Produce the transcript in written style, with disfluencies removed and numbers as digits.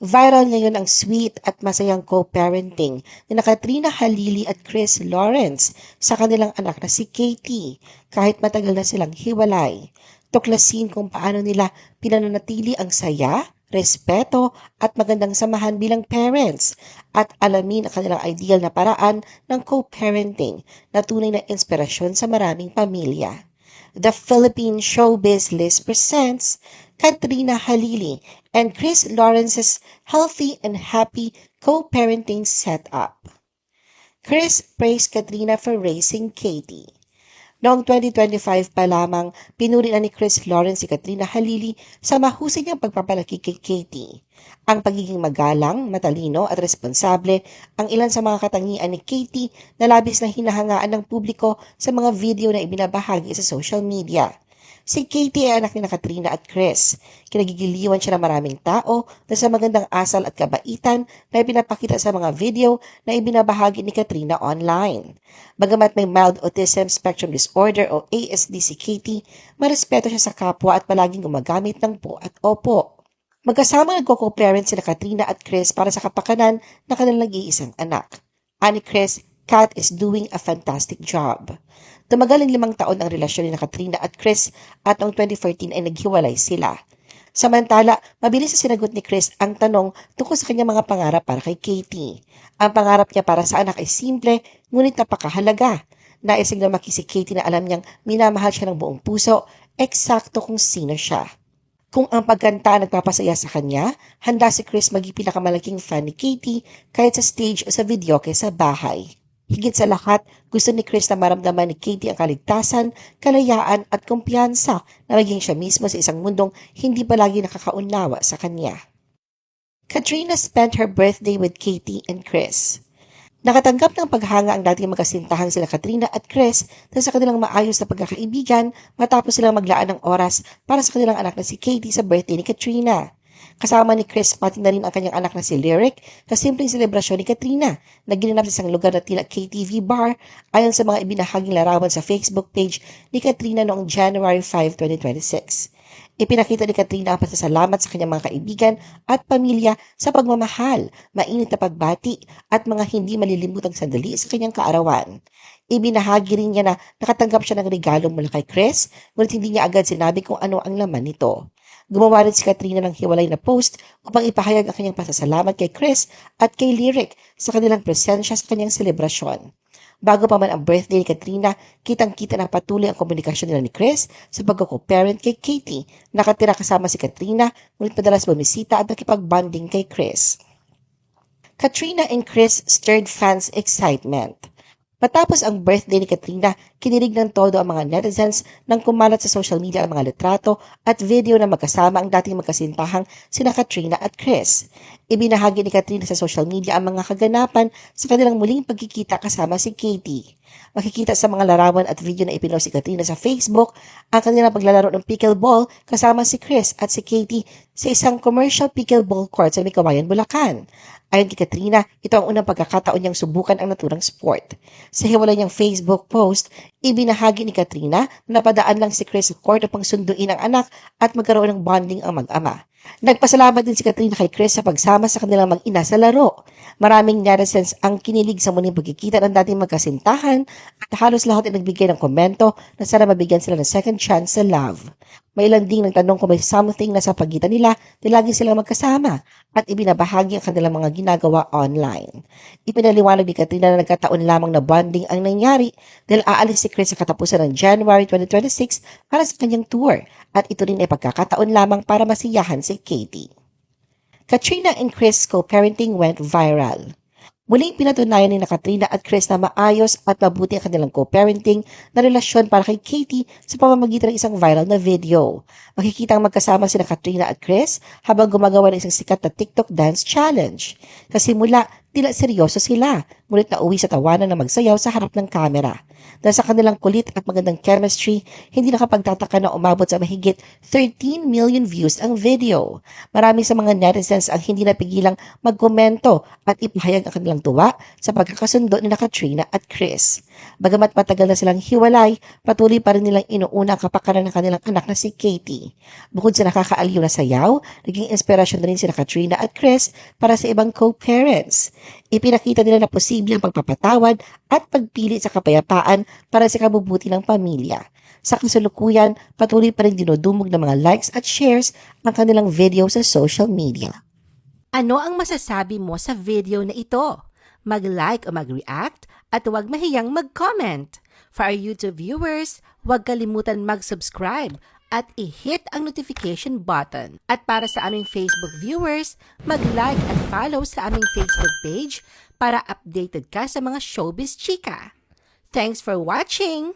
Viral ngayon ang sweet at masayang co-parenting ni na Katrina Halili at Chris Lawrence sa kanilang anak na si Katie kahit matagal na silang hiwalay. Tuklasin kung paano nila pinananatili ang saya, respeto at magandang samahan bilang parents at alamin ang kanilang ideal na paraan ng co-parenting na tunay na inspirasyon sa maraming pamilya. The Philippine Showbiz List presents Katrina Halili and Chris Lawrence's Healthy and Happy Co-Parenting Setup. Chris praised Katrina for raising Katie. Noong 2025 pa lamang, pinuri na ni Chris Lawrence si Katrina Halili sa mahusay niyang pagpapalaki kay Katie. Ang pagiging magalang, matalino at responsable ang ilan sa mga katangian ni Katie na labis na hinahangaan ng publiko sa mga video na ibinabahagi sa social media. Si Katie ay anak ni Katrina at Chris. Kinagigiliwan siya ng maraming tao na sa magandang asal at kabaitan na ipinapakita sa mga video na ibinabahagi ni Katrina online. Bagamat may mild autism spectrum disorder o ASD si Katie, marespeto siya sa kapwa at palaging gumagamit ng po at opo. Magkasama nagko-co-parent sila Katrina at Chris para sa kapakanan na kanilang nag-iisang anak. Ani Chris, Kat is doing a fantastic job. Tumagal ng 5 taon ang relasyon ni Katrina at Chris at noong 2014 ay naghiwalay sila. Samantala, mabilis na sinagot ni Chris ang tanong tungkol sa kanyang mga pangarap para kay Katie. Ang pangarap niya para sa anak ay simple, ngunit napakahalaga. Nais niyang lumaki si Katie na alam niyang minamahal siya ng buong puso, eksakto kung sino siya. Kung ang pagkanta ang nagpapasaya sa kanya, handa si Chris maging pinakamalaking fan ni Katie kahit sa stage o sa video kaysa bahay. Higit sa lahat, gusto ni Chris na maramdaman ni Katie ang kaligtasan, kalayaan at kumpiyansa na maging siya mismo sa isang mundong hindi palagi nakakaunawa sa kanya. Katrina spent her birthday with Katie and Chris. Nakatanggap ng paghanga ang dating magkasintahang sila Katrina at Chris dahil sa kanilang maayos na pagkakaibigan matapos silang maglaan ng oras para sa kanilang anak na si Katie sa birthday ni Katrina. Kasama ni Chris pati na rin ang kanyang anak na si Lyric sa simpleng selebrasyon ni Katrina na ginanap sa isang lugar na tila KTV bar ayon sa mga ibinahaging larawan sa Facebook page ni Katrina noong January 5, 2026. Ipinakita ni Katrina ang pasasalamat sa kanyang mga kaibigan at pamilya sa pagmamahal, mainit na pagbati at mga hindi malilimutang sandali sa kanyang kaarawan. Ibinahagi rin niya na nakatanggap siya ng regalo mula kay Chris, ngunit hindi niya agad sinabi kung ano ang laman nito. Gumawa rin si Katrina ng hiwalay na post upang ipahayag ang kanyang pasasalamat kay Chris at kay Lyric sa kanilang presensya sa kanyang selebrasyon. Bago pa man ang birthday ni Katrina, kitang-kita na patuloy ang komunikasyon nila ni Chris sa pagkako-parent kay Katie. Nakatira kasama si Katrina, ngunit madalas bumisita at nakipag-bonding kay Chris. Katrina and Chris stirred fans' excitement. Matapos ang birthday ni Katrina, kinilig ng todo ang mga netizens nang kumalat sa social media ang mga litrato at video na magkasama ang dating magkasintahang sina Katrina at Chris. Ibinahagi ni Katrina sa social media ang mga kaganapan sa kanilang muling pagkikita kasama si Katie. Makikita sa mga larawan at video na ipinost si Katrina sa Facebook ang kanilang paglalaro ng pickleball kasama si Chris at si Katie sa isang commercial pickleball court sa Mikawayan, Bulacan. Ayon kay Katrina, ito ang unang pagkakataon niyang subukan ang naturang sport. Sa hiwalay niyang Facebook post, ibinahagi ni Katrina na napadaan lang si Chris sa court upang sunduin ang anak at magkaroon ng bonding ang mag-ama. Nagpasalamat din si Katrina kay Chris sa pagsama sa kanilang mag-ina sa laro. Maraming netizens ang kinilig sa muling pagkikita ng dating magkasintahan at halos lahat ay nagbigay ng komento na sana mabigyan sila ng second chance sa love. May ilan ding nagtanong kung may something na sa pagitan nila na lagi silang magkasama at ibinabahagi ang kanilang mga ginagawa online. Ipinaliwanag ni Katrina na nagkataon lamang na bonding ang nangyari dahil aalis si Chris sa katapusan ng January 2026 para sa kanyang tour at ito rin ay pagkakataon lamang para masiyahan si Katie. Katrina and Chris co-parenting went viral. Muling pinatunayan ni Katrina at Chris na maayos at mabuti ang kanilang co-parenting na relasyon para kay Katie sa pamamagitan ng isang viral na video. Makikita ang magkasama sina Katrina at Chris habang gumagawa ng isang sikat na TikTok dance challenge. Sa simula, tila seryoso sila, ngunit nauwi sa tawanan na magsayaw sa harap ng kamera. Dahil sa kanilang kulit at magandang chemistry, hindi nakapagtataka na umabot sa mahigit 13 million views ang video. Marami sa mga netizens ang hindi napigilang magkomento at ipahayag ang kanilang tuwa sa pagkakasundo ni Katrina at Chris. Bagamat matagal na silang hiwalay, patuloy pa rin nilang inuuna ang kapakanan ng kanilang anak na si Katie. Bukod sa nakakaaliw na sayaw, naging inspirasyon na rin sina Katrina at Chris para sa ibang co-parents. Ipinakita nila na posible ang pagpapatawad at pagpili sa kapayapaan para sa kabubuti ng pamilya. Sa kasalukuyan, patuloy pa rin dinudumog ng mga likes at shares ang kanilang video sa social media. Ano ang masasabi mo sa video na ito? Mag-like o mag-react at huwag mahiyang mag-comment. For our YouTube viewers, huwag kalimutan mag-subscribe at i-hit ang notification button. At para sa aming Facebook viewers, mag-like at follow sa aming Facebook page para updated ka sa mga showbiz chika. Thanks for watching!